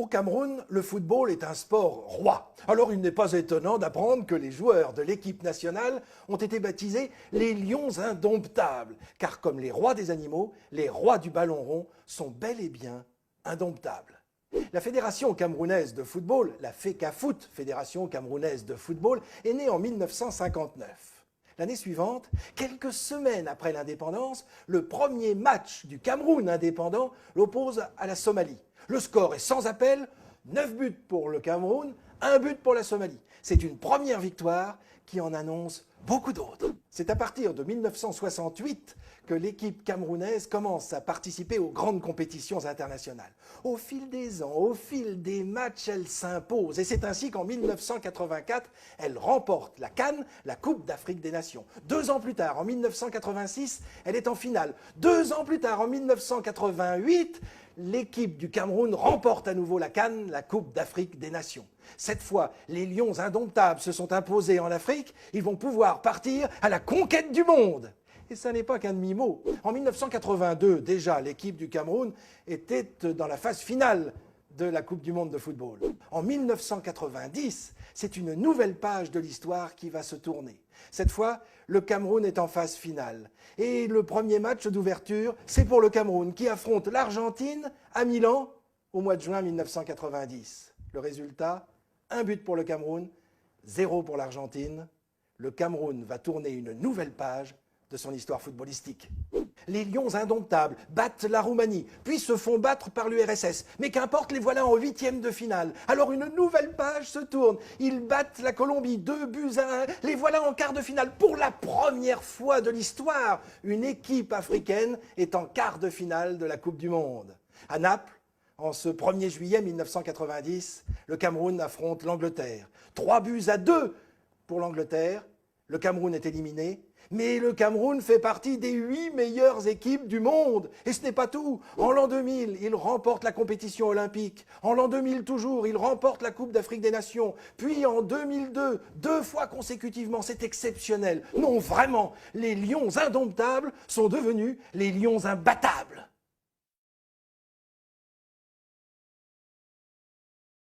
Au Cameroun, le football est un sport roi. Alors il n'est pas étonnant d'apprendre que les joueurs de l'équipe nationale ont été baptisés les Lions indomptables, car comme les rois des animaux, les rois du ballon rond sont bel et bien indomptables. La Fédération camerounaise de football, la FECAFOOT, Fédération camerounaise de football, est née en 1959. L'année suivante, quelques semaines après l'indépendance, le premier match du Cameroun indépendant l'oppose à la Somalie. Le score est sans appel, 9 buts pour le Cameroun, 1 but pour la Somalie. C'est une première victoire qui en annonce beaucoup d'autres. C'est à partir de 1968 que l'équipe camerounaise commence à participer aux grandes compétitions internationales. Au fil des ans, au fil des matchs, elle s'impose. Et c'est ainsi qu'en 1984, elle remporte la CAN, la Coupe d'Afrique des Nations. 2 ans plus tard, en 1986, elle est en finale. 2 ans plus tard, en 1988, l'équipe du Cameroun remporte à nouveau la CAN, la Coupe d'Afrique des Nations. Cette fois, les Lions indomptables se sont imposés en Afrique. Ils vont pouvoir partir à la conquête du monde. Et ça n'est pas qu'un demi-mot. En 1982, déjà, l'équipe du Cameroun était dans la phase finale de la Coupe du monde de football. En 1990, c'est une nouvelle page de l'histoire qui va se tourner. Cette fois, le Cameroun est en phase finale. Et le premier match d'ouverture, c'est pour le Cameroun qui affronte l'Argentine à Milan au mois de juin 1990. Le résultat, 1 but pour le Cameroun, 0 pour l'Argentine. Le Cameroun va tourner une nouvelle page de son histoire footballistique. Les Lions indomptables battent la Roumanie, puis se font battre par l'URSS. Mais qu'importe, les voilà en 8e de finale. Alors une nouvelle page se tourne. Ils battent la Colombie 2-1. Les voilà en quart de finale. Pour la première fois de l'histoire, une équipe africaine est en quart de finale de la Coupe du Monde. À Naples, en ce 1er juillet 1990, le Cameroun affronte l'Angleterre. 3-2 pour l'Angleterre. Le Cameroun est éliminé. Mais le Cameroun fait partie des 8 meilleures équipes du monde. Et ce n'est pas tout. En l'an 2000, il remporte la compétition olympique. En l'an 2000 toujours, il remporte la Coupe d'Afrique des Nations. Puis en 2002, 2 fois consécutivement, c'est exceptionnel. Non, vraiment, les Lions indomptables sont devenus les Lions imbattables.